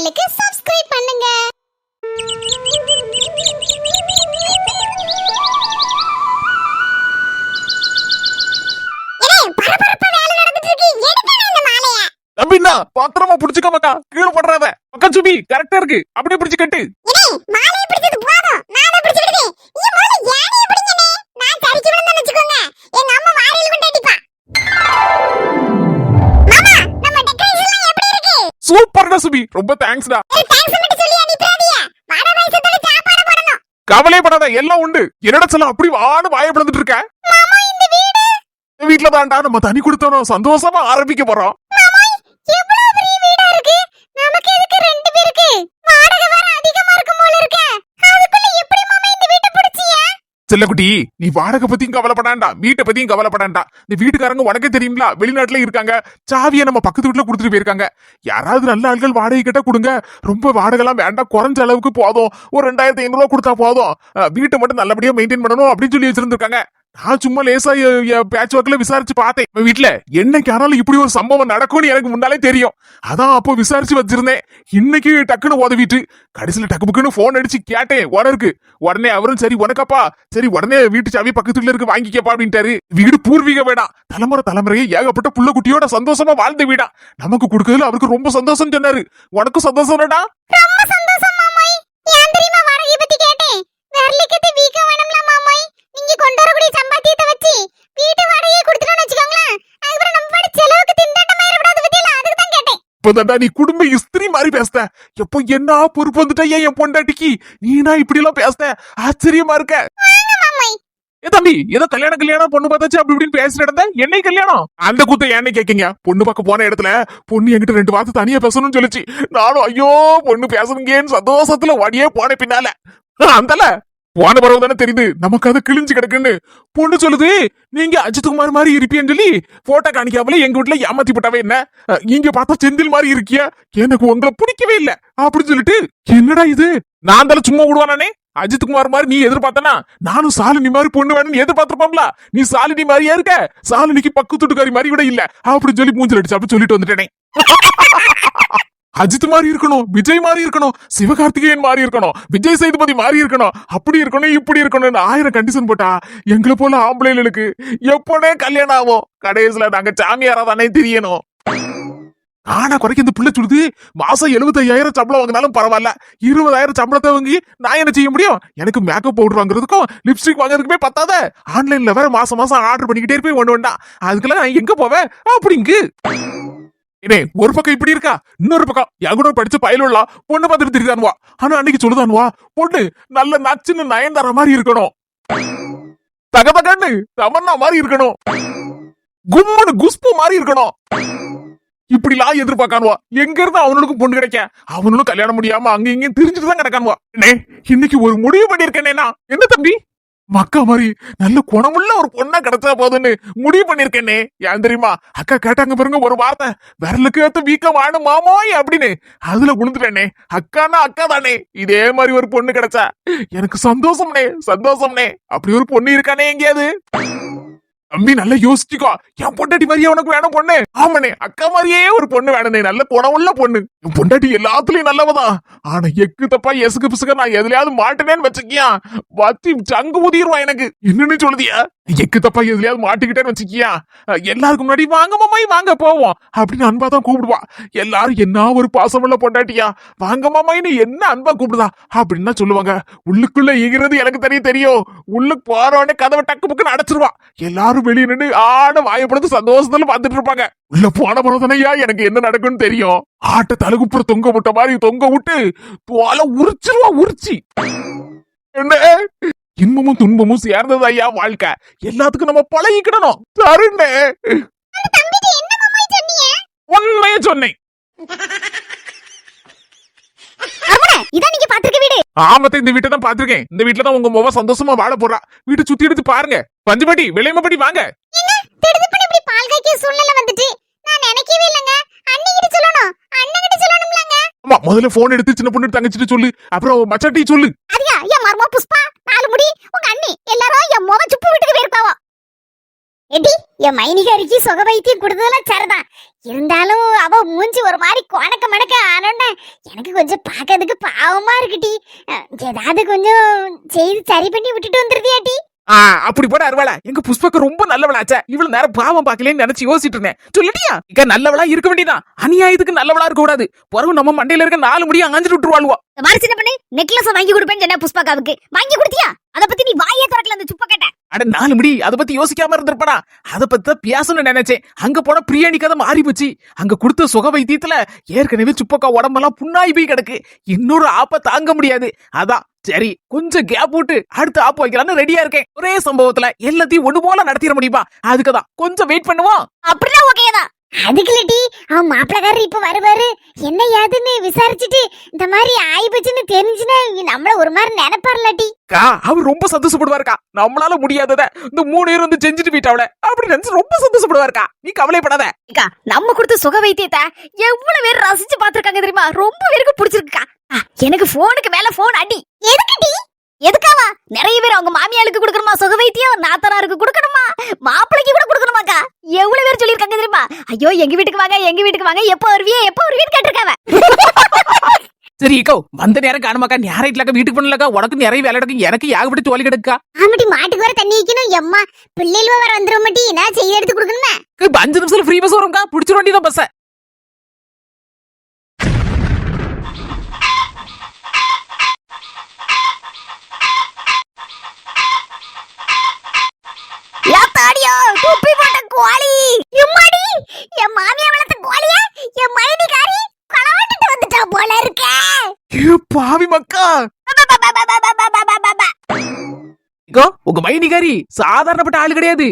சேனலுக்கு சப்ஸ்கிரைப் பண்ணுங்க. தம்பின்னா பத்திரமா புடிச்சுக்க மக்கா, கீழே போடுறாத மக்கா. சுபி கரெக்டா இருக்கு, அப்படியே பிடிச்சு கட்டு. சூப்பர்டா சுபி, ரொம்ப தேங்க்ஸ்டா. கவலைப்படாத, எல்லாம் உண்டு. என்னடா சொல்ல அப்படி வான்னு வாய பிளந்துட்டு இருக்க? வீட்டுல தான்டா நம்ம தனி கொடுத்தோம், சந்தோஷமா ஆரம்பிக்க போறோம். செல்லக்குட்டி, நீ வாடகை பத்தியும் கவலைப்படாண்டா, வீட்டை பத்தியும் கவலைப்படாண்டா. இந்த வீட்டுக்காரங்க உனக்கே தெரியுங்களா, வெளிநாட்டுல இருக்காங்க. சாவியை நம்ம பக்கத்து வீட்டுல கொடுத்துட்டு போயிருக்காங்க. யாராவது நல்ல ஆட்கள் வாடகை கிட்ட கொடுங்க. ரொம்ப வாடகை எல்லாம் வேண்டாம், குறைஞ்ச அளவுக்கு போதும். ஒரு 2500 கொடுத்தா போதும். வீட்டை மட்டும் நல்லபடியா மெயின்டைன் பண்ணணும் அப்படின்னு சொல்லி வச்சிருந்திருக்காங்க. நான் சும்மா லேசா பேட்ச் ஒர்க்ல விசாரிச்சு பார்த்தேன். வீட்டுல என்னைக்கு ஆனாலும் இப்படி ஒரு சம்பவம் நடக்கும்னு எனக்கு முன்னாலே தெரியும். அதான் அப்போ விசாரிச்சு வச்சிருந்தேன். இன்னைக்கு டக்குன்னு உதவிட்டு கடைசியில டக்கு புக்குன்னு போன் அடிச்சு கேட்டேன் ஓனருக்கு. உடனே அவரும் சரி உனக்கப்பா, சரி உடனே வீட்டு சாவி பக்கத்துல இருக்கு வாங்கிக்கப்பா அப்படின்ட்டாரு. வீடு பூர்வீக வேடா, தலைமுறையே ஏகப்பட்ட புள்ள குட்டியோட சந்தோஷமா வாழ்ந்த வீடா. நமக்கு கொடுக்கறதுல அவருக்கு ரொம்ப சந்தோஷம் சொன்னாரு. உனக்கும் சந்தோஷம் இல்லடா? ரொம்ப சந்தோஷம் மாமாய். ஏன் தெரியுமா வாடகை பத்தி கேட்டேன். வெர்லிக்கத்து வீக்க வேணும்ல மாமாய். நீங்க கொண்டு வரக்கூடிய சம்பாத்தியத்தை வச்சு வீட்டு வாடகையை கொடுத்துட்டோம்னு வச்சுக்கோங்களேன். அதுக்கப்புறம் நம்ம பாடு செலவுக்கு திண்டாட்டமா இருக்கக்கூடாது பத்தியில, அதுக்கு தான் கேட்டேன். இப்பதான்டா நீ குடும்ப இஸ்திரி மாதிரி பேசுத. எப்போ என்ன பொறுப்பு வந்துட்டா என் பொண்டாட்டிக்கு நீனா இப்படி எல்லாம் பேசுத? ஆச்சரியமா இருக்க. ஏ தம்பி, ஏதோ கல்யாணம் பொண்ணு பார்த்தாச்சு அப்படி இப்படின்னு பேசிட்டு இருந்த. என்னை கல்யாணம் அந்த கூத்த ஏன்னே கேக்கீங்க? பொண்ணு பார்க்க போன இடத்துல பொண்ணு என்கிட்ட 2 வார்த்தை தனியா பேசணும்னு சொல்லிச்சு. நானும் ஐயோ பொண்ணு பேசணுங்கன்னு சந்தோஷத்துல வடியே போன பின்னால அந்தல போன பரவ தானே தெரியுது நமக்கு அது கிழிஞ்சு கிடக்குன்னு. பொண்ணு சொல்லுது, நீங்க அஜித்குமார் மாதிரி இருப்பீன்னு சொல்லி போட்டோ காணிக்காமலே எங்க வீட்டுல ஏமாத்தி போட்டாவே என்ன, இங்க பார்த்தா செந்தில் மாதிரி இருக்கியா, எனக்கு உங்களை பிடிக்கவே இல்ல அப்படின்னு சொல்லிட்டு. என்னடா இது, நான் தானே சும்மா விடுவானே? அஜித்குமார் மாதிரி நீ எதிர்பார்த்தனா நானும் சாலினி மாதிரி பொண்ணு வேணும்னு எதிர்பார்த்திருப்போம்ல. நீ சாலினி மாதிரியா இருக்க, சாலினிக்கு பக்கு துட்டுக்காரி மாதிரி கூட இல்ல அப்படின்னு சொல்லி மூஞ்சில் அடிச்சு அப்படி சொல்லிட்டு வந்துட்டேனே. அஜித் மாதிரி இருக்கணும், விஜய் மாதிரி இருக்கணும், சிவகார்த்திகேயன் மாதிரி இருக்கணும், விஜய் சேதுபதி மாதிரி இருக்கணும், அப்படி இருக்கணும் இப்படி இருக்கணும்னு 1000 கண்டிஷன் போட்டா எங்களை போல ஆம்பளைகளுக்கு எப்போனே கல்யாணம் ஆகும். கடைசியில நாங்க சாமியாரா தானே தெரியணும். ஆனா குறைக்க இந்த பிள்ளை சொல்லுது, மாசம் 75,000 சம்பளம் வாங்கினாலும் பரவாயில்ல, 20,000 சம்பளத்தை வாங்கி நான் என்ன செய்ய முடியும்? எனக்கு மேக்கப் பவுடர் வாங்குறதுக்கும் லிப்ஸ்டிக் வாங்குறதுக்குமே பத்தாத. ஆன்லைன்ல வேற மாசம் ஆர்டர் பண்ணிக்கிட்டே இருப்பேன் ஒண்ணு வேண்டாம். அதுக்கெல்லாம் நான் எங்க போவேன் அப்படிங்கு. ஒரு பக்கம் இப்படி இருக்கா, இன்னொரு பக்கம் என் கூட படிச்ச பயலுள்ளா பொண்ணு பார்த்துட்டு தெரியுதான்வா. ஆனா அன்னைக்கு சொல்லுதான்வா, பொண்ணு நல்ல நச்சுன்னு நயன்தாரா மாதிரி இருக்கணும், தகதகன்னு தமன்னா மாதிரி இருக்கணும், கும்முன்னு குஸ்பு மாதிரி இருக்கணும். இப்படிலாம் எதிர்பார்க்கானுவா. எங்க இருந்து அவனுக்கு பொண்ணு கிடைக்க? அவனும் கல்யாணம் முடியாம அங்க இங்கேயும் தெரிஞ்சுட்டு தான் கிடக்கானுவா. இன்னைக்கு ஒரு முடிவு பண்ணிருக்கேன்னா, என்ன தம்பி மக்கா மாதிரி நல்ல குணமுள்ள ஒரு பொண்ணா கிடைச்சா போதுன்னு முடிவு பண்ணிருக்கேனே. ஏன் தெரியுமா? அக்கா கேட்டாங்க பாருங்க ஒரு வார்த்தை, விரலுக்கு ஏத்த வீக்கம் ஆணும் மாமோய் அப்படின்னு. அதுல உணர்ந்துட்டேனே, அக்கானா அக்கா தானே. இதே மாதிரி ஒரு பொண்ணு கிடைச்சா எனக்கு சந்தோஷம்னே, சந்தோஷம்னே. அப்படி ஒரு பொண்ணு இருக்கானே எங்கேயாவது? தம்பி நல்லா யோசிச்சுக்கோ, என் பொண்டாட்டி மாதிரியே உனக்கு வேணும் பொண்ணு. ஆமாண்ணே, அக்கா மாதிரியே ஒரு பொண்ணு வேணுனே, நல்ல குணமுள்ள பொண்ணு. என் பொண்டாட்டி எல்லாத்துலயும் நல்லவதான். ஆனா எக்கு தப்பா எசுக்கு பிசுக்க நான் எதுலயாவது மாட்டினேன்னு வச்சுக்கியா, வத்தி சங்கு ஊதிடுவான் எனக்கு. என்னன்னு சொல்லுதியா? எக்கு தப்பா எதுலயாவது மாட்டிக்கிட்டேன்னு வச்சுக்கியா, எல்லாருக்கும் முன்னாடி வாங்க மாமாய் வாங்க போவோம் அப்படின்னு அன்பா தான் கூப்பிடுவா. எல்லாரும் என்ன ஒரு பாசமுள்ள பொண்டாட்டியா, வாங்க மாமாயின்னு என்ன அன்பா கூப்பிடுதா அப்படின்னு தான் சொல்லுவாங்க. உள்ளுக்குள்ள ஈகிறது எனக்கு தெரியும். உள்ளுக்கு போறவனே கதவை டக்கு புக்குன்னு அடைச்சிருவா. எல்லாரும் வெளியே நின்று ஆட வாயப்படுத்து சந்தோஷத்துல பார்த்துட்டு இருப்பாங்க. உள்ள போன பிறகுதானையா எனக்கு என்ன நடக்கும்னு தெரியும். ஆட்ட தலகுப்புற தொங்க விட்ட மாதிரி தொங்க விட்டு தோலை உரிச்சிருவா. உரிச்சி என்ன இன்பமும் துன்பமும் சேர்ந்தது ஐயா வாழ்க்கை. எல்லாத்துக்கும் நம்ம பழகிக்கிடணும். தருணே உண்மையை சொன்னேன். ஆமத்த இந்த வீட்டை தான் பாத்திருக்கேன். இந்த வீட்டுல தான் உங்க மொவ சந்தோஷமா வாழ போறா. வீட்டை சுத்தி எடுத்து பாருங்க. பஞ்சுபட்டி விளையமப்படி வாங்க. ஆமா, முதல்ல போன் எடுத்து சின்ன பொண்ணு தங்கச்சிட்டு சொல்லு, அப்புறம் மச்சாட்டி சொல்லு. புஷ்பா 4 முடி உங்க அண்ணி எல்லாரும் என் முக சுப்பு வீட்டுக்கு போயிருப்பாவோ. எடி என் மைனிகாரிக்கு சுக வைத்தியம் கொடுத்ததெல்லாம் சரிதான். இருந்தாலும் அவ மூஞ்சி ஒரு மாதிரி கொணக்க மணக்க ஆனோன்னா எனக்கு கொஞ்சம் பார்க்கறதுக்கு பாவமா இருக்குடி. ஏதாவது கொஞ்சம் செய்து சரி பண்ணி விட்டுட்டு வந்துருதியாட்டி. அப்படி போட அருவாளா எங்க புஷ்பக்க ரொம்ப நல்லவளாச்சா இவ்வளவு நேரம் பாவம் பாக்கலன்னு நினைச்சு யோசிச்சுட்டு இருந்தேன். சொல்லிட்டியா இங்க நல்லவளா இருக்க வேண்டியதான். அநியாயத்துக்கு நல்லவளா இருக்க கூடாது. பிறகு நம்ம மண்டையில இருக்க 4 முடியும் அஞ்சிட்டு விட்டுருவாளுவா. மாதிரி சின்ன பண்ணி நெக்லஸ் வாங்கி கொடுப்பேன்னு சொன்ன புஷ்பாக்காவுக்கு வாங்கி கொடுத்தியா? அத பத்தி நீ வாயே திறக்கல அந்த சுப்ப கேட்ட. அட 4 முடி அத பத்தி யோசிக்காம இருந்திருப்பா. அத பத்தி தான் பேசணும்னு நினைச்சேன். அங்க போன பிரியாணி கதை மாறி போச்சு. அங்க கொடுத்த சுக வைத்தியத்துல ஏற்கனவே சுப்பக்கா உடம்பெல்லாம் புண்ணாய் போய் கிடக்கு. இன்னொரு ஆப்ப தாங்க முடியாது. அதான் சரி கொஞ்சம் கேப் விட்டு அடுத்த ஆப் வைக்கலாம்னு ரெடியா இருக்கேன். ஒரே சம்பவத்துல எல்லாத்தையும் ஒண்ணு போல நடத்திட முடியுமா? அதுக்குதான் கொஞ்சம் வெயிட் பண்ணுவோம். அப்படிதான் ஓகேதான். அதுக்குலட்டி அவன் மாப்பிளக்காரர் இப்ப வருவாரு, என்ன ஏதுன்னு விசாரிச்சுட்டு இந்த மாதிரி ஆயிப்போச்சுன்னு தெரிஞ்சுன்னா நம்மள ஒரு மாதிரி நினைப்பாருலாட்டி. அவர் ரொம்ப சந்தோஷப்படுவாருக்கா. நம்மளால முடியாதத இந்த 3 பேர் வந்து செஞ்சுட்டு போயிட்டாவல அப்படி நினைச்சு ரொம்ப சந்தோஷப்படுவாருக்கா. நீ கவலைப்படாத. நம்ம கொடுத்த சுக வைத்தியத்தை எவ்வளவு பேர் ரசிச்சு பாத்துருக்காங்க தெரியுமா? ரொம்ப பேருக்கு பிடிச்சிருக்கா. எனக்கு போனுக்கு மேல போன் அடி. எதுக்குடி? எதுக்காவா? நிறைய பேர் அவங்க மாமியாளுக்கு கொடுக்கணுமா சுக வைத்தியம், நாத்தனாருக்கு கொடுக்கணுமா, மாப்பிளைக்கு கூட கொடுக்கணுமாக்கா. எவ்வளவு பேர் சொல்லிருக்காங்க தெரியுமா? ஐயோ எங்க வீட்டுக்கு வாங்க, எங்க வீட்டுக்கு வாங்க, எப்ப வருவியன்னு கேட்டிருக்காவ. சரி இக்கோ வந்த நேரம் காணுமாக்கா. நேரத்துலக்கா வீட்டுக்கு பண்ணலக்கா. உனக்கு நிறைய வேலை எடுக்கும், எனக்கு ஏகப்பட்டு தோலி கிடக்கா. ஆமாட்டி மாட்டுக்கு வர தண்ணி வைக்கணும். எம்மா பிள்ளைகள் வர வந்துரும் மாட்டி. நான் செய்ய எடுத்து கொடுக்கணுமே. 5 நிமிஷத்துல ஃப்ரீ பஸ் வரும்க்கா. பிடிச்சிட வேண்டியதான் பஸ். குப்பி போட்ட கோழி. எம்மாடி என் மாமியா வளர்த்த கோழியா என் மைனிகாரி களவாட்டிட்டு வந்துட்டா போல இருக்கே. பாவி மக்கா. உங்க மைனிகாரி சாதாரணப்பட்ட ஆளு கிடையாது.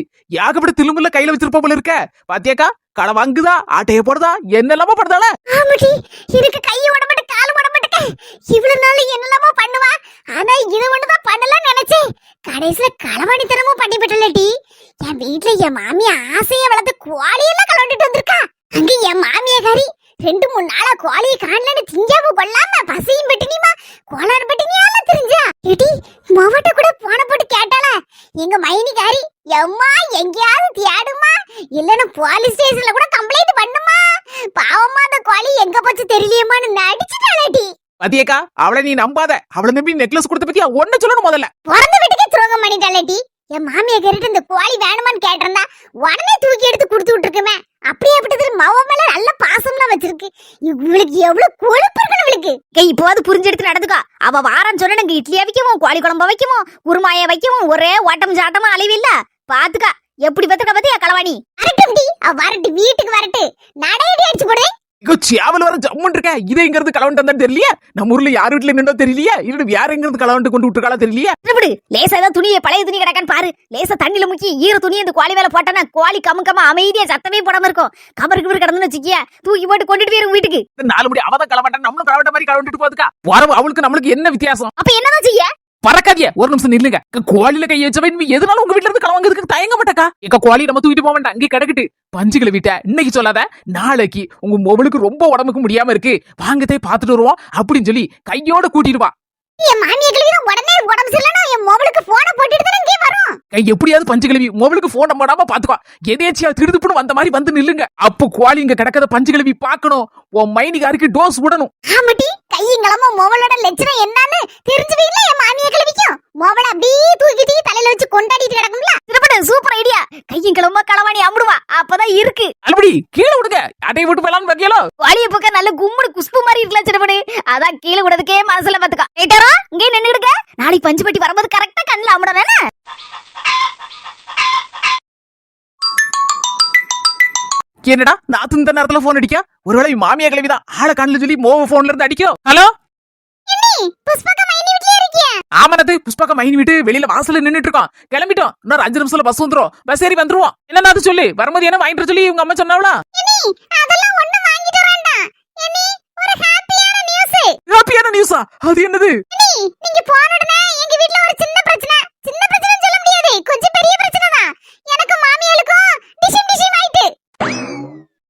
ஏகப்பட்ட திலுமுள்ள கையில வச்சிருப்பா போல இருக்க. பாத்தியாக்கா களை வாங்குதா, ஆட்டைய போடுதா, என்னெல்லாமோ படுதாள. ஆமாடி எனக்கு கை ஓட மாட்டே, கால் ஓட மாட்டே. இவ்வளவு நாள் என்னெல்லாமோ பண்ணுவா. ஆனா இது ஒண்ணுதான் பண்ணலாம் நினைச்சேன். கடைசியில களவாணித்தனமும் பண்ணி விட்டலடி. என் வீட்டுல என் மாமியா ஆசைய வளர்த்து கோழியெல்லாம் களவாண்டிட்டு வந்திருக்கா. அங்க என் மாமியாரி 2-3 நாளா கோழியை காணலன்னு திங்காம கொள்ளாம பசையும் பட்டினிமா கோளாறு பட்டினியால தெரிஞ்சா. இடி மவட்ட கூட போன போட்டு கேட்டால எங்க மைனிகாரி எம்மா எங்கேயாவது தேடுமா, இல்லன்னு போலீஸ் ஸ்டேஷன்ல கூட கம்ப்ளைண்ட் பண்ணுமா, பாவமா அந்த கோழி எங்க போச்சு தெரியலையேமான்னு நடிச்சுட்டாளடி. பாத்தியாக்கா அவளை நீ நம்பாத. அவளை நம்பி நெக்லஸ் கொடுத்த பத்தியா ஒன்ன சொல்லணும். முதல்ல பிறந்த வீட்டுக்கே துரோகம் பண்ணிட்டாளடி. என் மாமியா கேட்டு இந்த கோழி வேணுமான்னு கேட்டிருந்தா உடனே தூக்கி எடுத்து கொடுத்து விட்டுருக்குமே. அப்படியே அப்படி மவ மேல நல்ல பாசம்லாம் வச்சிருக்கு. இவளுக்கு எவ்வளவு கொழுப்பு இருக்கணும் இவளுக்கு. இப்போது புரிஞ்செடுத்து நடந்துக்கா. அவ வாரம் சொன்ன நாங்க இட்லியா வைக்கவும், கோழி குழம்பா வைக்கவும், குருமாய வைக்கவும், ஒரே ஓட்டம் சாட்டமா அழிவில்ல. பாத்துக்கா எப்படி பத்துக்க பத்தியா களவாணி. வரட்டும்டி வரட்டு, வீட்டுக்கு வரட்டு, நடையடி அடிச்சு போடு. சேவல் வர ஜம்மன் இருக்க. இதை எங்க இருந்து களவண்டு வந்தா தெரியலையா? நம்ம ஊர்ல யார் வீட்டுல நின்றோ தெரியலையா? இல்ல வேற எங்க இருந்து களவண்டு கொண்டு விட்டுருக்காளா தெரியலையா? லேசா ஏதாவது துணியை பழைய துணி கிடக்கான்னு பாரு. லேசா தண்ணில முக்கி ஈர துணியை இந்த கோழி மேல போட்டானா கோழி கமுக்கமா அமைதியா சத்தமே போடாம இருக்கும். கபருக்கு கிடந்துன்னு வச்சுக்கிய தூக்கி போட்டு கொண்டுட்டு போயிரு வீட்டுக்கு. 4 முடி அவதான் களவாட்டா, நம்மளும் களவாட்ட மாதிரி களவண்டுட்டு போதுக்கா. வரவு அவளுக்கு நம்மளுக்கு என்ன வித்தியாசம்? அப்ப என்னதான் செய்ய? பறக்காதிய ஒரு நிமிஷம் நில்லுங்க. கோழில கை வச்சவன் எதனால உங்க வீட்டுல இருந்து களவாங்கிறதுக்கு தயங்க மாட்டக்கா. எங்க கோழி நம்ம தூக்கிட்டு போக வேண்டாம், அங்கே கிடக்கிட்டு. பஞ்சுகளை விட்ட இன்னைக்கு சொல்லாத, நாளைக்கு உங்க மொபைலுக்கு ரொம்ப உடம்புக்கு முடியாம இருக்கு, வாங்கதே பாத்துட்டு வருவோம் அப்படின்னு சொல்லி கையோட கூட்டிட்டு வா. என் மாமியாருக்கு உடனே உடம்பு சரியில்லைன்னா என் மொபைலுக்கு போனை போட்டுட்டு தான் இங்கே வரும். கை எப்படியாவது பஞ்சு கிழவி மொபைலுக்கு போன போடாம பாத்துக்கோ. எதேச்சியா திருடுப்புன்னு வந்த மாதிரி வந்து நில்லுங்க. அப்போ கோழி இங்க கிடக்காத பஞ்சு கிழவி பாக்கணும். உன் மைனிகாருக்கு டோஸ் விடணும். ஆமாட்டி கையங்களமா மொபைலோட லட்சணம் என்னன்னு தெரிஞ்சு வீட்ல என் மாமியா கிழவிக்கும் மொபைல் அப்படியே தூக்கிட்டு தலையில வச்சு கொண்டாடிட்டு கிடக்கும்ல. திருப்பட சூப்பர் ஐடியா. கையங்களமா களவாணி அமுடுவா அப்பதான் இருக்கு. அப்படி கீழே விடுங்க. அட்டை விட்டு போயலான்னு பாக்கியலோ. கோழிய பக்க நல்ல கும்முடு குஸ்பு மாதிரி இருக்கலாம் சின்னப்படு. அதான் கீழே விடுறதுக்கே மனசுல பாத்துக்கா. ஏட்டாரா இங்கே நின்னுடுங்க. நாளைக்கு பஞ்சு பட்டி வரும்போது கரெக்டா கண்ணுல அமுடனே. என்னடா நாத்து இந்த நேரத்துல போன் அடிக்க? ஒருவேளை மாமியா கிளவிதான் ஆளை கண்ணுல சொல்லி மோவ போன்ல இருந்து அடிக்கும். ஹலோ புஷ்பகா மைனி வீட்லயே இருக்கியா? ஆமானது புஷ்பகா மைனி வீட்டு வெளியில வாசல்ல நின்னுட்டு இருக்கோம். கிளம்பிட்டோம். இன்னொரு 5 நிமிஷத்துல பஸ் வந்துரும். பஸ் ஏறி வந்துருவோம். என்னன்னா அது சொல்லு. வரும்போது என்ன வாங்கிட்டு சொல்லி உங்க அம்மா சொன்னாவளா? அதெல்லாம் ஒண்ணு வாங்கிட்டு வரேன்டா. ஒரு ஹாப்பியான நியூஸ். ஹாப்பியான நியூஸா? அது என்னது? நீங்க போன உடனே எங்க வீட்ல ஒரு சின்ன பிரச்சனை. சின்ன பிரச்சனைன்னு சொல்ல முடியாது, கொஞ்சம் பெரிய பிரச்சனை தான். எனக்கு மாமியாளுக்கும் டிஷிம் ஆயிட்டு.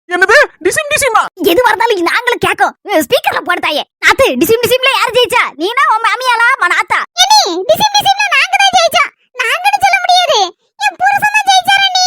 என்னது டிசிம் டிசிமா? எது வரதாலும் நாங்களும் கேட்கும். ஸ்பீக்கர்ல போடுதாயே. நாத்து டிசிம்ல யார் ஜெயிச்சா? நீனா உன் மாமியாளா மனாத்தா? டிசிம்ல நாங்க தான் ஜெயிச்சோம். நாங்கன்னு சொல்ல முடியாது, என் புருஷன் தான் ஜெயிச்சாரே. நீ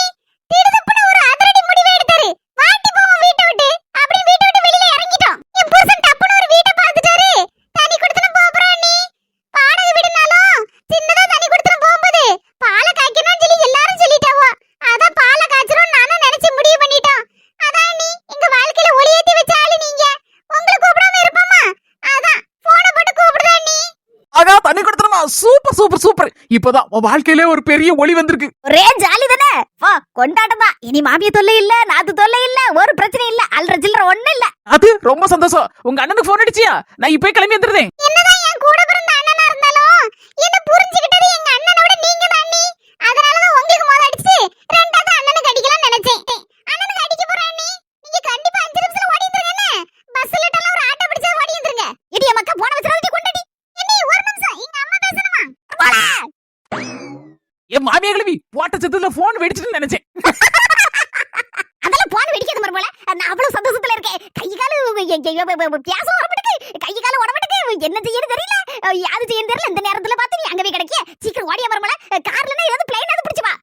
சூப்பர் சூப்பர். இப்பதான் உன் வாழ்க்கையிலே ஒரு பெரிய ஒளி வந்திருக்கு. ஒரே ஜாலி தானே. வா கொண்டாட்டம் தான். இனி மாமிய தொல்லை இல்ல, நாத்து தொல்லை இல்ல, ஒரு பிரச்சனை இல்ல, அல்ற சில்லற ஒண்ணு இல்ல. அது ரொம்ப சந்தோஷம். உங்க அண்ணனுக்கு போன் அடிச்சியா? நான் இப்பவே கிளம்பி வந்துடுறேன். என்னதான் என் கூட பிறந்த அண்ணனா இருந்தாலும் என்ன புரிஞ்சுக்கிட்டது எங்க அண்ணனோட நீங்க தான் அண்ணி. அதனாலதான் உங்களுக்கு மோத அடிச்சு ரெண்டாவது அண்ணனுக்கு அடிக்கலாம் நினைச்சேன். அண்ணனுக்கு அடிக்க போறேன் அண்ணி. நீங்க கண்டிப்பா 5 நிமிஷத்துல ஓடி வந்துருங்கன்னு. பஸ்ல டெல்லாம் ஒரு ஆட்டோ பிடிச்சா ஓடி வந்துருங்க. இடி மக்கா போன வச்சறதுக்கு கொண்டாடி. அண்ணி ஒரு நிமிஷம் எங்க அம்மா பேசணுமா? போடா. என் மாமியா கிளம்பி போட்ட சத்தத்துல போன் வெடிச்சிட்டு நினைச்சேன். அதெல்லாம் போன் வெடிக்காத மருமகளே. நான் அவ்வளவு சந்தோஷத்துல இருக்கேன். கை கால பியாசம் வரமாட்டேக்கு. கை கால உடமாட்டேக்கு. என்ன செய்யணும் தெரியல. யாது செய்யணும் தெரியல. இந்த நேரத்துல பார்த்து நீ அங்கவே கிடைக்க. சீக்கிரம் ஓடியா மருமகளே. கார்லனா ஏதாவது பிளைனாவது பிடிச்சு வா.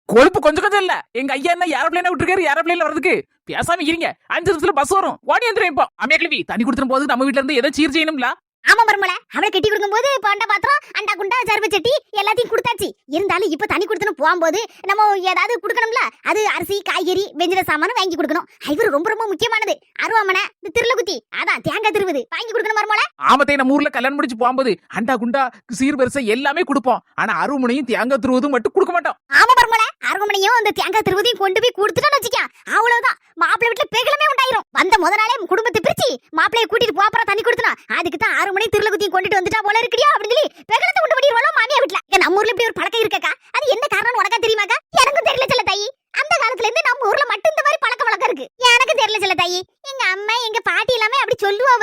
கொழுப்பு கொஞ்சம் கொஞ்சம் இல்ல. எங்க ஐயா என்ன ஏரோப்ளேன விட்டுருக்காரு. ஏரோப்ளேன்ல வரதுக்கு பேசாம இருங்க. 5 நிமிஷத்துல பஸ் வரும். ஓடி வந்துரும். இப்போ அம்மியா கிளம்பி தண்ணி குடுத்துரும் போது நம்ம வீட்ல இருந்து ஏதோ சீர் செய்யணும்ல. ஆமா மருமகளே. அவளை கட்டி கொடுக்கும் போது பாண்ட பாத்திரம், அண்டா குண்டா, சர்வ சட்டி எல்லாத்தையும் கொடுத்தாச்சு. இருந்தாலும் இப்ப தண்ணி கொடுத்துன்னு போகும்போது நம்ம ஏதாவது கொடுக்கணும்ல. அது அரிசி, காய்கறி, வெஞ்சின சாமானும் வாங்கி கொடுக்கணும். இவரு ரொம்ப ரொம்ப முக்கியமானது. அருவாமனை, இந்த திருளகுத்தி, அதான் தேங்காய் திருவுது வாங்கி கொடுக்கணும் மருமகளே. ஆமத்தை நம்ம ஊர்ல கல்யாணம் முடிச்சு போகும்போது அண்டா குண்டா சீர் வரிசை எல்லாமே கொடுப்போம். ஆனா அருவமனையும் தேங்காய் துருவதும் மட்டும் கொடுக்க மாட்டோம். ஆமா மருமகளே. அருவாமனையும் அந்த தேங்காய் திருவதையும் கொண்டு போய் கொடுத்துட்டோம்னு வச்சுக்க, அவ்வளவுதான். மாப்பிள்ளை வீட்டுல பேகலமே உண்டாயிரும். வந்த முத நாளே குடும்பத்தை பிரிச்சு மாப்பிள்ளைய கூட்டிட்டு போறா தண்ணி கொடுத்தனா. அதுக்கு தான் 6 மணி திருளகுத்தியும் கொண்டுட்டு வந்துட்டா போல இருக்கடியோ அப்படின்னு சொல்லி பேகலத்தை கொண்டு பண்ணிடுவாளோ மாமியா வீட்டுல. நம்ம ஊர்ல இப்படி ஒரு பழக்கம் இருக்கக்கா. அது என்ன காரணம் உனக்கா தெரியுமாக்கா? எனக்கும் தெரியல செல்ல தாயி. அந்த காலத்துல இருந்து நம்ம ஊர்ல மட்டும் இந்த மாதிரி பழக்க வழக்கம் இருக்கு. எனக்கு தெரியல செல்ல தாயி. எங்க அம்மா எங்க பாட்டி எல்லாமே அப்படி சொல்லுவாங்க.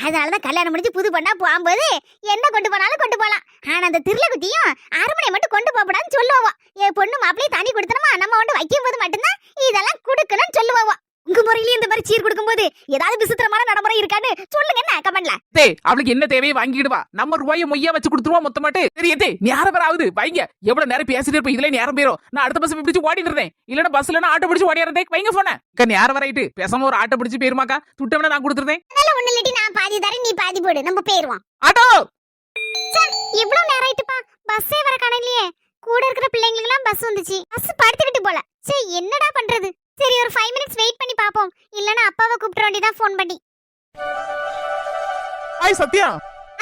அதனாலதான் கல்யாணம் முடிஞ்சு புது பொண்ணா போகும்போது என்ன கொண்டு போனாலும் கொண்டு போலாம். ஆனா அந்த திருளகுத்தியும் 6 மணி மட்டும் கொண்டு போகக்கூடாதுன்னு சொல்லுவோம். என் பொண்ணு மாப்பிள்ளையை தண்ணி கொடுத்தனமா நம்ம வந்து வைக்கும் போது மட்டும்தான் இதெல்லாம் கொடுக்கணும்னு சொல்லுவோம். உங்க முறையில இந்த மாதிரி சீர் கொடுக்கும் போது ஏதாவது விசித்திரமான நடைமுறை இருக்கான்னு சொல்லுங்க என்ன கமெண்ட்ல. அவளுக்கு என்ன தேவையை வாங்கிடுவா. நம்ம ரூபாயை மொய்யா வச்சு கொடுத்துருவா மொத்தமாட்டு. தெரியுதே நேரம் பேர் ஆகுது. வைங்க. எவ்வளவு நேரம் பேசிட்டு இருப்ப. இதுல நேரம் பேரும். நான் அடுத்த பஸ் பிடிச்சு ஓடி இருந்தேன். இல்லன்னா பஸ்ல ஆட்டோ பிடிச்சு ஓடி இருந்தேன். வைங்க போன நேரம் வரைட்டு பேசாம ஒரு ஆட்டோ பிடிச்சு பேருமாக்கா. துட்டவன நான் கொடுத்துருந்தேன். அதெல்லாம் ஒண்ணு இல்லடி. நான் பாதி தரேன், நீ பாதி போடு. நம்ம போயிருவோம். ஆட்டோ இவ்வளவு நேரம் ஆயிட்டுப்பா. பஸ்ஸே வர காணலையே. கூட இருக்கிற பிள்ளைங்களுக்கு எல்லாம் பஸ் வந்துச்சு. பஸ் படுத்துக்கிட்டு போல. சரி என்னடா பண்றது? சரி ஒரு 5 மினிட்ஸ் வெயிட் பண்ணி பாப்போம். இல்லனா அப்பாவை கூப்பிட வேண்டியதா ஃபோன் பண்ணி. ஹாய் சத்யா.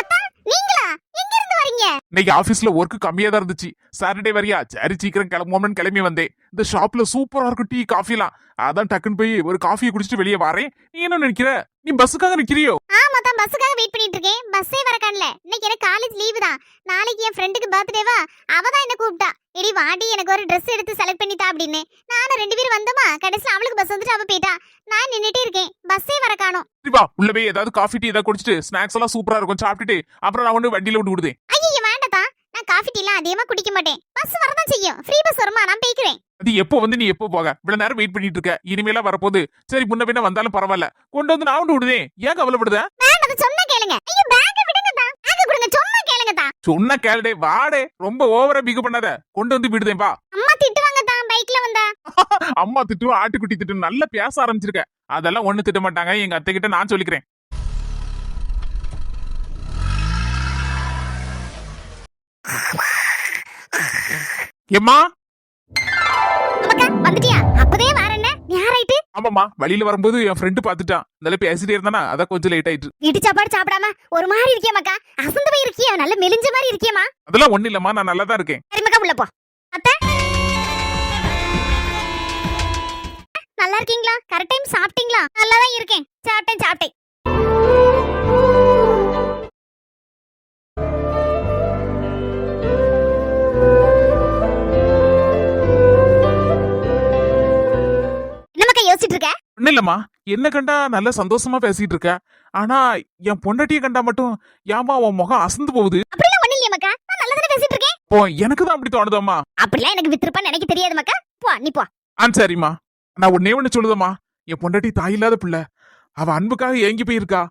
அத்தா நீங்களா? எங்க இருந்து வரீங்க? இன்னைக்கு ஆபீஸ்ல ஒர்க் கம்மியா தான் இருந்துச்சு. சாட்டர்டே வரியா? சரி சீக்கிரம் கிளம்புவோம்னு கிளம்பி வந்தேன். இந்த ஷாப்ல சூப்பரா இருக்கும் டீ காஃபிலாம். அதான் டக்குன்னு போய் ஒரு காஃபியை குடிச்சிட்டு வெளியே வரேன். நீ என்ன நினைக்கிற? நீ பஸ்ஸுக்காக நிக்கிறியோ? ஆமா தான் பஸ்ஸுக்காக வெயிட் பண்ணிட்டு இருக்கேன். பஸ்ஸே வர காணல. இன்னைக்கு எனக்கு காலேஜ் லீவு தான். நாளைக்கு என் ஃப்ரெண்டுக்கு பர்த்டேவா. அவ தான் என்ன கூப்பிட்டா. எடி வாடி எனக்கு ஒரு Dress எடுத்து செலக்ட் பண்ணிட்டா அப்படின்னு. நானும் 2 பேரும் வந்தோமா. கடைசில அவளுக்கு பஸ் வந்துட்டு அவ போயிட்டா. நான் நின்னுட்டே இருக்கேன். பஸ்ஸே வர காணோம். வா உள்ள போய் ஏதாவது காஃபி டீ ஏதாவது குடிச்சிட்டு ஸ்நாக்ஸ் எல்லாம் சூப்பரா இருக்கும் சாப்பிட்டுட்டு அப்புறம் நான் வந்து வண்டியில விட்டு விடுதேன். ஐயோ வேண்டாம். நான் காஃபி டீலாம் அதிகமா குடிக்க மாட்டேன். பஸ் வரதான் செய்யும். ஃப்ரீ பஸ் வருமா? நான் போய்க்கிறேன். அது எப்போ வந்து நீ எப்போ போக? இவ்வளவு நேரம் வெயிட் பண்ணிட்டு இருக்க. இனிமேல வரப்போது. சரி முன்ன பின்ன வந்தாலும் பரவாயில்ல. கொண்டு வந்து நான் விடுதேன். ஏன் கவலைப்படுத? வேண்டாம் சொன்னா கேளுங்க. ஐயோ பேக் விடுங்க தான். பேக் கொடுங்க. சொன்னா கேளுங்க தான். சொன்ன கேளுடே வாடே. ரொம்ப ஓவரா பிகு பண்ணாத. கொண்டு வந்து விடுதேன் வா. அம்மா திட்டுவாங்க தான் பைக்ல வந்தா. அம்மா திட்டு ஆட்டுக்குட்டி திட்டு நல்லா பேச ஆரம்பிச்சிருக்க. அதெல்லாம் ஒண்ணு திட்ட மாட்டாங்க. எங்க அத்தை கிட்ட நான் சொல்லிக்கிறேன். எம்மா அக்கா வந்துட்டியா? அப்பதே வரேன்ன. நேராயிட்டு. ஆமாம்மா வழியில வரும்போது என் ஃப்ரெண்டு பாத்துட்டான். இந்த பேசிட்டே இருந்தானா அதான் கொஞ்சம் லேட் ஆயிட்டு. வீட்டு சாப்பாடு சாப்பிடாம ஒரு மாதிரி இருக்கியமாக்கா. அசந்து போய் இருக்கியா? நல்ல மெலிஞ்ச மாதிரி இருக்கியமா? அதெல்லாம் ஒண்ணு இல்லம்மா. நான் நல்லா தான் இருக்கேன். சரிமாக்கா உள்ள போ. அத்தை நல்லா இருக்கீங்களா? கரெக்ட் டைம் சாப்பிட்டீங்களா? நல்லா தான் இருக்கேன். சாப்பிட்டேன். என்னமாக்கா யோசிச்சுட்டு இருக்க? ஒண்ணு இல்லம்மா. என்ன கண்டா நல்ல சந்தோஷமா பேசிட்டு இருக்க. ஆனா என் பொண்டாட்டிய கண்டா மட்டும் ஏமா உன் முகம் அசந்து போகுது? அப்படிலாம் ஒண்ணு இல்லையமாக்கா. நான் நல்லா தானே பேசிட்டு இருக்கேன். போ எனக்கு தான் அப்படி தோணுதம்மா. அப்படிலாம் எனக்கு வித்திருப்பான்னு எனக்கு தெரியாதுமாக்கா. போ நீ போ. சரிம்மா. நான் ஒன்னே ஒண்ணு சொல்லுதம்மா. என் பொண்டாட்டி தாய் இல்லாத பிள்ளை. அவ அன்புக்காக ஏங்கி போயிருக்கா.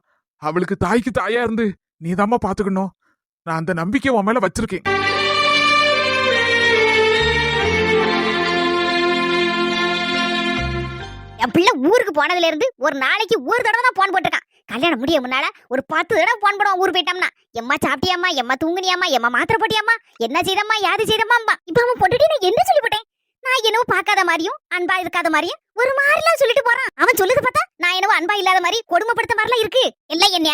அவளுக்கு தாய்க்கு தாயா இருந்து நீதாம்மா பாத்துக்கணும். நான் அந்த நம்பிக்கை உன் மேல வச்சிருக்கேன். என் பிள்ளை ஊருக்கு போனதுல இருந்து ஒரு நாளைக்கு ஒரு தடவை தான் போன் போட்டிருக்கான். கல்யாணம் முடிய முன்னால ஒரு 10 தடவை போன் போடுவான் ஊர் போயிட்டோம்னா. எம்மா சாப்பிட்டியாமா? எம்மா தூங்குனியாமா? எம்மா மாத்திரை போட்டியாமா? என்ன செய்தம்மா? யாது செய்தம்மா? இப்ப அவன் போட்டுட்டு நான் என்ன சொல்லி போட்டேன்? நான் என்னவோ பார்க்காத மாதிரியும் அன்பா இருக்காத மாதிரியும் ஒரு மாதிரிலாம் சொல்லிட்டு போறான். அவன் சொல்லுது பார்த்தா நான் என்னவோ அன்பா இல்லாத மாதிரி கொடுமைப்படுத்த மாதிரிலாம் இருக்கு. எல்லாம் என்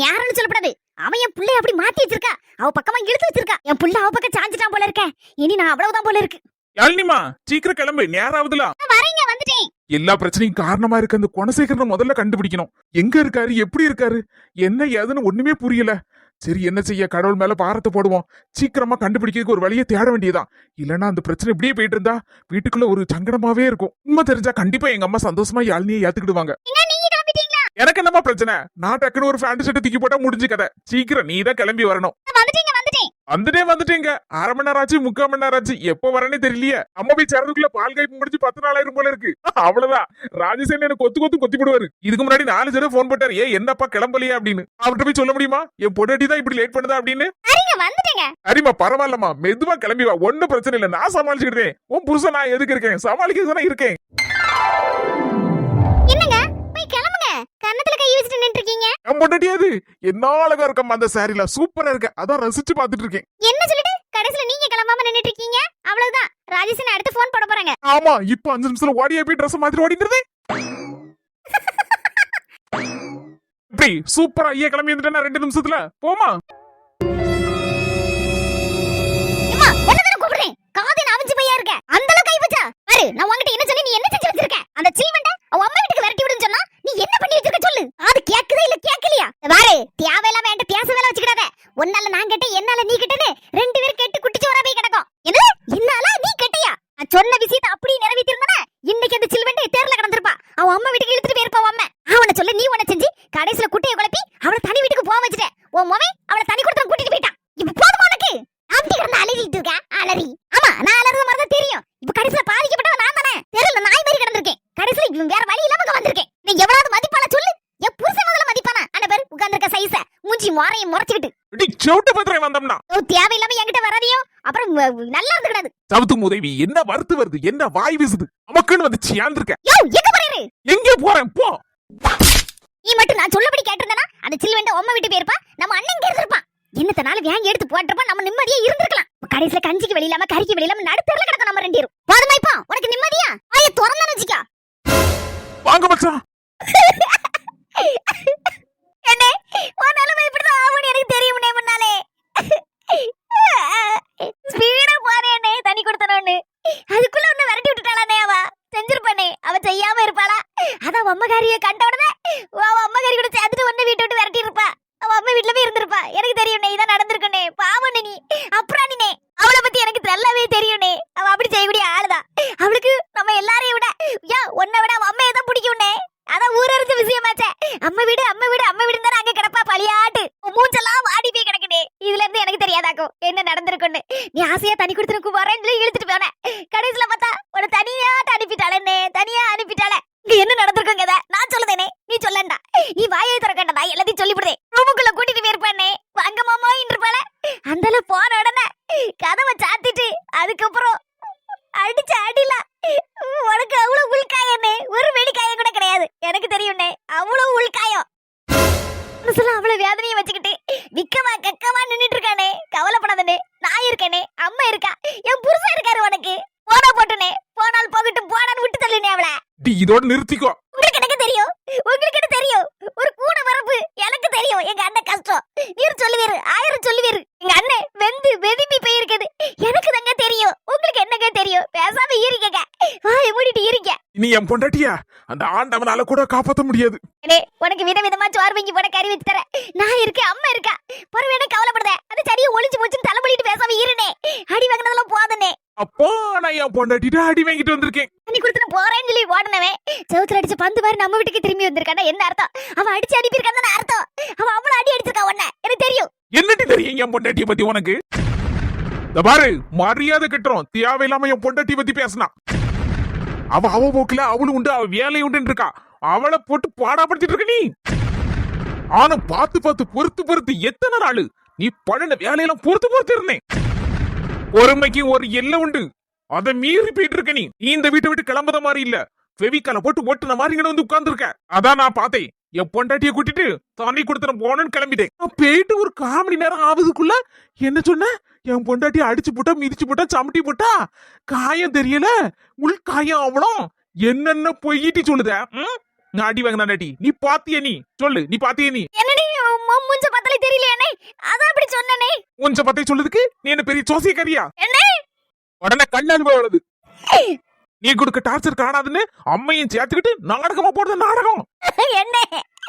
நேரம்னு சொல்லப்படாது. அவன் என் புள்ளைய அப்படி மாத்தி வச்சிருக்கா. அவ பக்கமா இழுத்து வச்சிருக்கா. என் புள்ள அவ பக்கம் சாஞ்சிட்டான் போல இருக்க. இனி நான் அவ்வளவுதான் போல இருக்கு. யாழ்னிமா சீக்கிரம் கிளம்பு, நேராவதுல. வரேங்க, வந்துட்டேன். எல்லா பிரச்சனையும் காரணமா இருக்க அந்த குணசேகரனை முதல்ல கண்டுபிடிக்கணும். எங்க இருக்காரு, எப்படி இருக்காரு, என்ன ஏதுன்னு ஒண்ணுமே புரியல. சரி என்ன செய்ய, கடவுள் மேல பாரத்தை போடுவோம். சீக்கிரமா கண்டுபிடிக்கிறதுக்கு ஒரு வழியை தேட வேண்டியதான். இல்லன்னா அந்த பிரச்சனை இப்படியே போயிட்டு இருந்தா வீட்டுக்குள்ள ஒரு சங்கடமாவே இருக்கும். உண்மை தெரிஞ்சா கண்டிப்பா எங்க அம்மா சந்தோஷமா யாழ்னியை ஏத்துக்கிடுவாங்க. நீங்க கிளம்பிட்டீங்களா? எனக்கு என்னமா பிரச்சனை, நான் டக்குனு ஒரு ஃபேண்ட் ஷர்ட் தூக்கி போட்டா முடிஞ்சு கதை. சீக்கிரம் நீ தான் கிளம்பி வரணும். வந்துட்டேங்க. அரை மணி நேரம் ஆச்சு, 3/4 மணி நேரம் ஆச்சு. எப்போ வரேனே தெரியலையே. அம்மா போய் சேர்றதுக்குள்ள பால் காய்ப்பு முடிஞ்சு 10 நாள் ஆயிரும் போல இருக்கு. அவ்வளவுதான். ராஜேஷன் எனக்கு கொத்தி போடுவாரு. இதுக்கு முன்னாடி 4 தடவை போன் போட்டாரு, என்னப்பா கிளம்பலையா அப்படின்னு. அவர்கிட்ட போய் சொல்ல முடியுமா என் பொண்டாட்டி தான் இப்படி லேட் பண்ணுதா அப்படின்னு? சரிம்மா பரவாயில்லம்மா, மெதுவா கிளம்பி வா, ஒன்னும் பிரச்சனை இல்ல, நான் சமாளிச்சுக்கிட்டேன். உன் புருஷன் நான் எதுக்கு இருக்கேன், சமாளிக்க இருக்கேன். என்னங்க போய் கிளம்புங்க, கன்னத்துல கை வச்சுட்டு நின்று இருக்கீங்க. என் பொண்டாட்டியாது என்ன அழகா இருக்கம்மா அந்த சாரில, சூப்பரா இருக்க, அதான் ரசிச்சு பாத்துட்டு இருக்கேன். என்ன சொல்லிட்டு கடைசில நீங்க கிளம்பாம நின்னுட்டு இருக்கீங்க? அவ்வளவுதான், ராஜேஷன் அடுத்து போன் போட போறாங்க. ஆமா, இப்ப 5 நிமிஷத்துல ஓடியா போய் ட்ரெஸ் மாத்திட்டு ஓடிடுறது. இப்படி சூப்பரா ஐயா கிளம்பி வந்துட்டேன்னா 2 நிமிஷத்துல போமா. அம்மா என்னதன கூப்பிடுறேன், காது நாவிஞ்சு பையா இருக்க. அந்த அளவுக்கு கை வச்சா பாரு. நான் உன்கிட்ட என்ன சொன்னேன், நீ என்ன செஞ்சு வச்சிருக்க? அந்த சில்வண்ட அவ அம்மா வீட்டுக்கு விரட்டி விடுன்னு சொன்னா நீ என்ன பண்ணி வச்சிருக்க சொல்லு. அது கேக்குதே இல்ல கேக்கலையா? பாரு, தேவையில்லாம என்கிட்ட பேச வேலை வச்சுக்கிடாத. ஒன்னால நான் கேட்டேன், என்னால நீ கேட்டேன்னு 2 பேரும் கெட்டு குட்டிச்சு வர போய் கிடக்கும். என்ன என்னால நீ கேட்டியா? நான் சொன்ன விஷயத்தை அப்படியே நிறைவேத்தி இருந்தானே இன்னைக்கு அந்த சில்வண்ட தேர்ல கடந்திருப்பா. அவ அம்மா வீட்டுக்கு இழுத்துட்டு போயிருப்பா அம்மா. அவனை சொல்ல நீ உன செஞ்சு கடைசில குட்டையை குழப்பி அவளை தனி வீட்டுக்கு போக வச்சுட்ட. உன் மவன் அவளை தனி கொடுத்து கூட்டிட்டு போயிட்டான். இப்ப போதுமா உனக்கு? அப்படி கிடந்து அலறிட்டு இருக்க அலறி. ஆமா, நான் அலறது மாதிரி தான் தெரியும். இப்ப கடைசில பாதிக்கப்பட்டவன் நான் தானே. தெருல நாய் மாதிரி கிடந்திருக்கேன். கடைசில வேற வழி இல்லாம வந்திருக்கேன். நீ எவ்வளவு மதிப்பான சொல்லு. என் புருஷன் முதல்ல மதிப்பானா? அந்த பேர் உட்கார்ந்திருக்க சைஸ மூஞ்சி மோரையும் முறைச்சிட்டு சவுட்டு பத்திரம் வந்தோம்னா தேவையில்லாம என்கிட்ட வராதியோ. அப்புறம் நல்லா இருந்துடாது. சவுத்து உதவி என்ன வருத்து வருது, என்ன வாய் வீசுது, நமக்குன்னு வந்து சேர்ந்திருக்க. யோ எங்க போறீரு? எங்க போறேன் போ. நீ மட்டும் நான் சொல்லபடி கேட்டிருந்தனா அந்த சில்வண்ட அம்மா வீட்டு போயிருப்பா, நம்ம அண்ணன் இங்க இருந்திருப்பான். என்னத்தனால வேங்க எடுத்து போட்டுறப்ப நம்ம நிம்மதியா இருந்திருக்கலாம். கடைசில கஞ்சிக்கு வெளியிலாம கறிக்கு வெளியிலாம நடுத்தரல கிடக்க நம்ம 2 பேரும். போதுமா இப்போ உனக்கு நிம்மதியா? ஆய திறந்தா வச்சுக்க. வாங்க மச்சான். என்ன உன் நிலைமை இப்படிதான் ஆகும்னு எனக்கு தெரியும்னே முன்னாலே. ஸ்பீடா போறேனே தண்ணி கொடுத்தனோன்னு. அதுக்குள்ள ஒண்ணு விரட்டி விட்டுட்டாளே அவ. செஞ்சிருப்பானே அவ செய்யாம இருப்பாளா? அதான் அம்மகாரிய கண்ட உடனே அவ அம்மகாரி கூட சேர்த்துட்டு ஒண்ணு வீட்டை விட்டு விரட்டி இருப்பா. அவ அம்மா வீட்டுல போய் இருந்திருப்பா. எனக்கு தெரியும் இதான் நடந்திருக்குனே. பாவம் நீ அப்புறானே அவளை பத்தி எனக்கு நல்லாவே தெரியும்னே. அவ அப்படி செய்யக்கூடிய ஆளுதான். அவளுக்கு நம்ம எல்லாரையும் விட உன்னை விட அவ அம்மையை தான் பிடிக்கும்னே. அதான் ஊரறிஞ்ச விஷயமாச்சே. அம்மா வீடு அம்மா வீடு அம்மா வீடு தானே அங்க கிடப்பா பழியாட்டு. மூஞ்செல்லாம் வாடி போய் கிடக்குனே. இதுல இருந்து எனக்கு தெரியாதாக்கும் என்ன நடந்திருக்குன்னு. நீ ஆசையா தண்ணி கொடுத்துருக்கு போறேன்னு சொல்லி இழுத்துட்டு போனேன். கடைசியில பார்த்தா உன தனியாட்டு அனுப்பிட்டாளே. தனியா அனுப்பிட்டாளே. இங்க என்ன நடந்திருக்குங்க நான் சொல்லுதேனே, நீ சொல்லண்டா. நீ வாயை திறக்கண்டா, எல்லாத்தையும் சொல்லிவிடுதே. ரூமுக்குள்ள கூட்டிட்டு போயிருப்பானே. வாங்க மாமா இருப்பாள. அந்தல போன உடனே கதவை சாத்திட்டு அதுக்கப்புறம் அடிச்ச அடில உனக்கு அவ்வளவு உள்காயம்னே. ஒரு வெடிக்காயம் கூட கிடையாது. எனக்கு தெரியும்னே அவ்வளவு உள்காயம். அவ்வளவு வேதனையை வச்சுக்கிட்டு விக்கவா கக்கவா நின்னுட்டு இருக்கானே. கவலைப்படாதே, நான் இருக்கேனே, அம்மா இருக்கா, என் புருஷன் இருக்காரு. உனக்கு போனா போட்டுனே, போனால் போகட்டும் போனான்னு விட்டு தள்ளுனே அவளை. இதோட நிறுத்திக்கோ. உங்களுக்கு எனக்கு தெரியும், உங்களுக்கு என்ன தெரியும். ஒரு கூட வரப்பு எனக்கு தெரியும். எங்க அண்ணன் கஷ்டம் நீர் சொல்லுவீரு, 1000 சொல்லுவீரு. எங்க அண்ணன் வெந்து வெதும்பி போயிருக்குது. எனக்கு தாங்க தெரியும். உங்களுக்கு என்னங்க தெரியும்? பேசாம ஈரிக்கங்க, வாயை மூடிட்டு ஈரிக்க. நீ என் பொண்டாட்டியா? அந்த ஆண்டவனால கூட காப்பாத்த முடியாது. உனக்கு விதவிதமா சோறு வாங்கி போட கறி வச்சு தரேன். நான் இருக்கேன், அம்மா இருக்கா. பொறுமையான கவலைப்படுதே. அந்த சரியை ஒளிச்சு போச்சுன்னு தலைமொழிட்டு பேசாம இருனே. அடி வாங்கினதெல்லாம் போதனே. அப்போ நான் என் பொண்டாட்டிட்டு அடி வாங்கிட்டு வந்திருக்கேன். நீ கொடுத்து போறேன்னு சொல்லி ஓடனவே செவுத்துல அடிச்ச பந்து மாதிரி நம்ம வீட்டுக்கு திரும்பி வந்திருக்கானா என்ன அர்த்தம்? அவ அடிச்சு அனுப்பியிருக்கான்னு அர்த்தம். அவ அவ்வளவு அடி அடிச்சிருக்கா உன்ன, எனக்கு தெரியும். என்னடி தெரியும் என் பொண்டாட்டிய பத்தி உனக்கு? பாரு, மரியாதை கட்டுறோம். தேவையில்லாம என் பொண்டாட்டி பத்தி பேசினா அவ போக்குல அவளு உண்டு, அவ வேலை உண்டு இருக்கா. அவளை போட்டு பாடாப்படுத்திட்டு இருக்க நீ. ஆனா பார்த்து பொறுத்து எத்தனை நாள் நீ பண்ண வேலையெல்லாம் பொறுத்து இருந்தேன். பொறுமைக்கு ஒரு எல்லை உண்டு, அதை மீறி போயிட்டு இருக்க நீ. இந்த வீட்டை விட்டு கிளம்புற மாதிரி இல்ல, ஃபெவிகால போட்டு ஒட்டுன மாதிரி இங்க வந்து உட்கார்ந்து இருக்க. அதான் நான் பார்த்தேன். என் பொண்டாட்டிய கூட்டிட்டு தண்ணி கொடுத்துட போனேன்னு கிளம்பிட்டேன். நான் போயிட்டு ஒரு 1/4 மணி நேரம் ஆகுதுக்குள்ள என்ன சொன்ன? என் பொண்டாட்டிய அடிச்சு போட்டா, மிதிச்சு போட்டா, சமட்டி போட்டா, காயம் தெரியல, உள் காயம் அவ்வளோ என்னென்ன பொய்யிட்டு சொல்லுத. நான் அடி வாங்கினாடி நீ பாத்திய நீ சொல்லு நீ பாத்திய நீ என்னடி மூஞ்ச பார்த்தாலே தெரியலையானே அதான் அப்படி சொன்னனே உஞ்ச பத்தி சொல்லுதுக்கு நீ என்ன பெரிய சோசியக்காரியா என்ன உடனே கண்ணால் வருது நீ கொடுக்க டார்ச்சர் காணாதுன்னு அம்மையும் சேர்த்துக்கிட்டு நாடகமா போடுற நாடகம் என்ன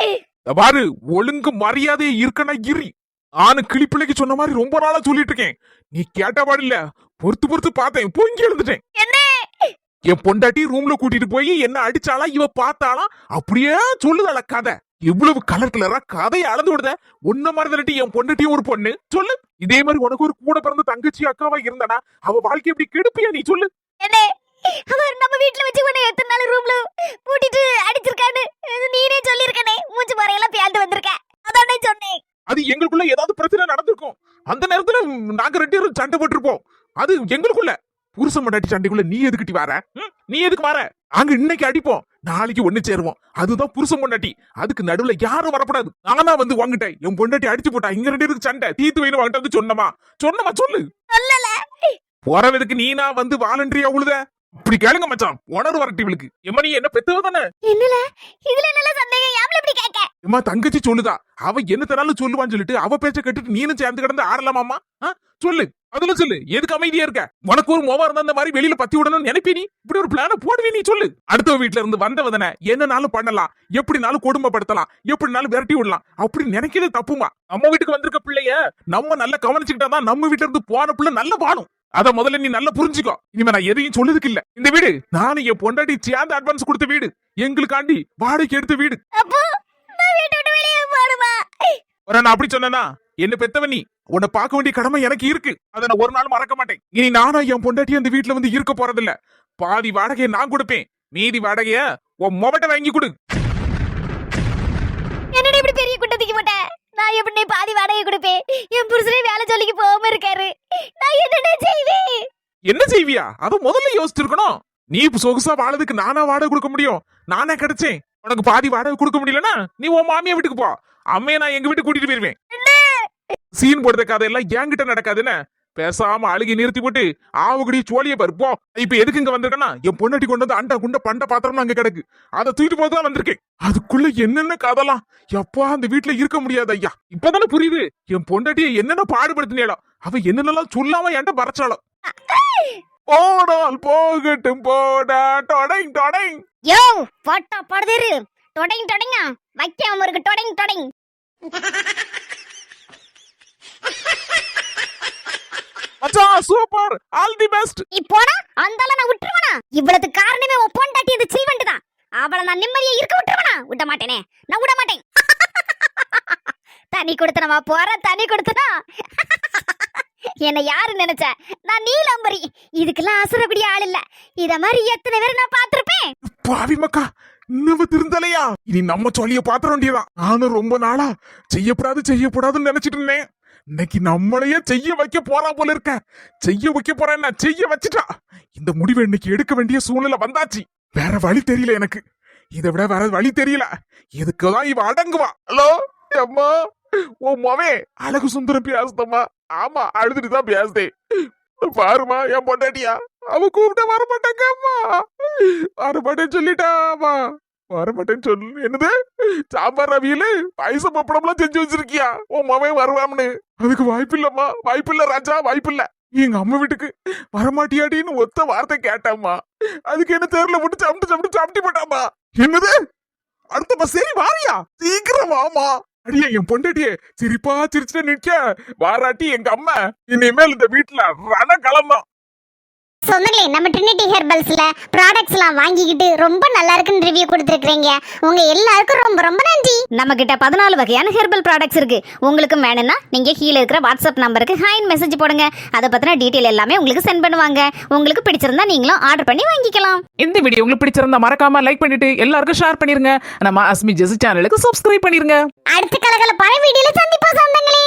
இத பாரு ஒழுங்கு மரியாதையை இருக்கனா இரி ஆனு கிளிப்பிள்ளைக்கு சொன்ன மாதிரி ரொம்ப நாளா சொல்லிட்டு இருக்கேன் நீ கேட்டபாடு இல்ல பொறுத்து பார்த்தேன் பொங்கி எழுந்துட்டேன் என்ன என் பொண்டாட்டி ரூம்ல கூட்டிட்டு போய் என்ன அடிச்சாலா இவ பார்த்தாலாம் அப்படியே சொல்லுதால கதை இவ்வளவு கலர் கலரா கதையை அளந்து விடுத ஒன்ன மாதிரி தானட்டி என் பொண்டாட்டியும் ஒரு பொண்ணு சொல்லு இதே மாதிரி உனக்கு ஒரு கூட பிறந்த தங்கச்சி அக்காவா இருந்தானா அவ வாழ்க்கை எப்படி கெடுப்பியா நீ சொல்லு என்ன அவர் நம்ம வீட்ல வச்சு உன்னை எத்தனை நாள் ரூம்ல பூட்டிட்டு அடிச்சிருக்கான்னு நீனே சொல்லிருக்கனே மூஞ்சி மறையெல்லாம் பேந்து வந்திருக்க அதானே சொன்னேன் அது எங்களுக்குள்ள ஏதாவது பிரச்சனை நடந்திருக்கும் அந்த நேரத்துல நாங்க ரெண்டு பேரும் சண்டை போட்டிருப்போம் அது எங்களுக்குள்ள புருஷன் மண்டாட்டி சண்டைக்குள்ள நீ எதுக்கிட்டி வர நீ எதுக்கு வர நாங்க இன்னைக்கு அடிப்போம் நாளைக்கு ஒண்ணு சேருவோம் அதுதான் புருஷன் பொண்டாட்டி அதுக்கு நடுவுல யாரும் வரக்கூடாது நானா வந்து வாங்கிட்டேன் என் பொண்டாட்டி அடிச்சு போட்டா இங்க ரெண்டு பேருக்கு சண்டை தீத்து வைன்னு வாங்கிட்டு வந்து சொன்னமா சொல்லு சொல்லல போறதுக்கு நீனா வந்து வாலண்டரியா உழுத இப்படி கேளுங்க மச்சான் உணர்வு வரட்டி இவளுக்கு எம்மா நீ என்ன பெத்தவ தானே என்னல இதுல என்னல சந்தேகம் யாவல இப்படி கேக்க எம்மா தங்கச்சி சொல்லுதா அவ என்ன தனாலும் சொல்லுவான்னு சொல்லிட்டு அவ பேச்ச கேட்டுட்டு நீனும் சேர்ந்து கிடந்து ஆடலாமாமா சொல்லு அதுல சொல்லு எதுக்கு அமைதியா இருக்க உனக்கு ஒரு மோவா இருந்தா இந்த மாதிரி வெளியில பத்தி விடணும்னு நினைப்பி நீ இப்படி ஒரு பிளான போடுவே நீ சொல்லு அடுத்த வீட்டுல இருந்து வந்தவதன என்னனாலும் பண்ணலாம் எப்படினாலும் கொடுமைப்படுத்தலாம் எப்படினாலும் விரட்டி விடலாம் அப்படி நினைக்கிறது தப்புமா நம்ம வீட்டுக்கு வந்திருக்க பிள்ளைய நம்ம நல்லா கவனிச்சுக்கிட்டாதான் நம்ம வீட்டுல இருந்து போன பிள்ளை நல்லா வாழும் அத முதல்ல நீ நல்லா புரிஞ்சுக்கோ இனிமே நான் எதையும் சொல்லுதுக்கு இல்ல இந்த வீடு நானும் என் பொண்டாட்டி சேர்ந்து அட்வான்ஸ் கொடுத்த வீடு எங்களுக்காண்டி வாடகைக்கு எடுத்த வீடு அப்போ நான் வீட்டை விட்டு வெளியே போடுமா நான் அப்படி சொன்னா என்ன பெத்தவ நீ உன்னை பார்க்க வேண்டிய கடமை எனக்கு இருக்கு அதை நான் ஒரு நாள் மறக்க மாட்டேன் இனி நானும் என் பொண்டாட்டி அந்த வீட்டுல வந்து இருக்க போறதில்ல பாதி வாடகையை நான் கொடுப்பேன் மீதி வாடகைய உன் மொபட்ட வாங்கி கொடு என்னடி இப்படி பெரிய குட்டத்துக்கு போட்ட நான் எப்படி பாதி வாடகை கொடுப்பேன் என் புருஷனே வேலை சொல்லிக்கு போகாம இருக்காரு நான் என்னடா செய்வேன் என்ன செய்வியா அத முதல்ல யோசிச்சிருக்கணும் நீ சொகுசா வாழறதுக்கு நானா வாடகை கொடுக்க முடியும் நானே கிடைச்சேன் உனக்கு பாதி வாடகை கொடுக்க முடியலன்னா நீ உன் மாமியா வீட்டுக்கு போ அம்மையை நான் எங்க வீட்டுக்கு கூட்டிட்டு போயிருவேன் சீன் போடுற கதையெல்லாம் என்கிட்ட நடக்காதுன்னு பேசாம அழுகி நிறுத்தி போட்டு ஆவுகடி சோழிய பருப்போம் இப்ப எதுக்கு இங்க வந்திருக்கேன்னா என் பொண்டாட்டி கொண்டு வந்து அண்டா குண்ட பண்ட பாத்திரம் அங்க கிடக்கு அதை தூக்கிட்டு போதுதான் வந்திருக்கேன் அதுக்குள்ள என்னென்ன கதலாம் எப்பா அந்த வீட்டுல இருக்க முடியாது ஐயா இப்பதானே புரியுது என் பொண்டாட்டிய என்னென்ன பாடுபடுத்தினேடா அவ என்னென்னலாம் சொல்லாம என்கிட்ட பறச்சாலும் போடால் போகட்டும் போடா தொடங் தொடங் யோ போட்டா படுதிரு தொடங் தொடங்க வைக்காம இருக்கு தொடங் தொடங் மச்சான் சூப்பர் ஆல் தி பெஸ்ட் நீ போனா அந்தால நான் விட்டுருவனா இவ்வளவு காரணமே உன் பொண்டாட்டி இந்த சீவண்டு தான் அவளை நான் நிம்மதியா இருக்க விட்டுருவனா விட மாட்டேனே நான் விட மாட்டேன் தனி கொடுத்தனவா போற தனி கொடுத்தனா என்ன யாரு நினைச்ச நான் நீலம்பரி இதுக்கெல்லாம் அசுரக்கூடிய ஆள் இல்ல இத மாதிரி எத்தனை பேர் நான் பாத்திருப்பேன் பாவி மக்கா இன்னும் திருந்தலையா இனி நம்ம சொல்லிய பாத்திர வேண்டியதான் நானும் ரொம்ப நாளா செய்யப்படாதுன்னு நினைச்சிட்டு இருந்தேன் இன்னைக்கு நம்மளையே செய்ய வைக்க போறா போல இருக்க செய்ய வைக்க போறேன் நான் செய்ய வச்சுட்டா இந்த முடிவை இன்னைக்கு எடுக்க வேண்டிய சூழ்நிலை வந்தாச்சு வேற வழி தெரியல எனக்கு இதை விட வேற வழி தெரியல இதுக்குதான் இவ அடங்குவா ஹலோ அம்மா ஓ மவே அழகு சுந்தரம் பேசுதம்மா ஆமா அழுதுட்டு தான் பேசுதேன் பாருமா என் பொண்டாட்டியா அவ கூப்பிட்ட வரமாட்டாங்க அம்மா வரமாட்டேன்னு சொல்லிட்டாமா வரமாட்டேன்னு சொல்லு என்னது சாம்பார் அவியலு பாயசம் பப்படம்லாம் செஞ்சு வச்சிருக்கியா உன் மவன் வருவாம்னு அதுக்கு வாய்ப்பில்லம்மா வாய்ப்பில்ல ராஜா வாய்ப்பில்ல எங்க அம்மா வீட்டுக்கு வரமாட்டியாடின்னு ஒத்த வார்த்தை கேட்டாம்மா அதுக்கு என்ன தேர்ல போட்டு சாப்பிட்டு போட்டாமா என்னது அடுத்த சரி வாரியா சீக்கிரம் வாமா அடியே என் பொண்டாட்டியே சிரிப்பா சிரிச்சுட்டு நிக்க வாராட்டி எங்க அம்மா இனிமேல் இந்த வீட்டுல ரண களம்தான் சொந்தங்களே நம்ம ட்ரினிட்டி ஹெர்பல்ஸ்ல ப்ராடக்ட்ஸ்லாம் வாங்கிக்கிட்டு ரொம்ப நல்லா இருக்குன்னு ரிவ்யூ கொடுத்துருக்கீங்க உங்க எல்லாருக்கும் ரொம்ப ரொம்ப நன்றி நம்ம கிட்ட 14 வகையான ஹெர்பல் ப்ராடக்ட்ஸ் இருக்கு உங்களுக்கு வேணும்னா நீங்க கீழே இருக்கிற வாட்ஸ்அப் நம்பருக்கு ஹாய் மெசேஜ் போடுங்க அதை பத்தின டீடைல் எல்லாமே உங்களுக்கு சென்ட் பண்ணுவாங்க உங்களுக்கு பிடிச்சிருந்தா நீங்களும் ஆர்டர் பண்ணி வாங்கிக்கலாம் இந்த வீடியோ உங்களுக்கு பிடிச்சிருந்தா மறக்காம லைக் பண்ணிட்டு எல்லாருக்கும் ஷேர் பண்ணிருங்க நம்ம அஸ்மி ஜெசி சேனலுக்கு சப்ஸ்கிரைப் பண்ணிருங்க அடுத்த கலகல பல வீடியோல சந்திப்போம் சொந்தங்களே.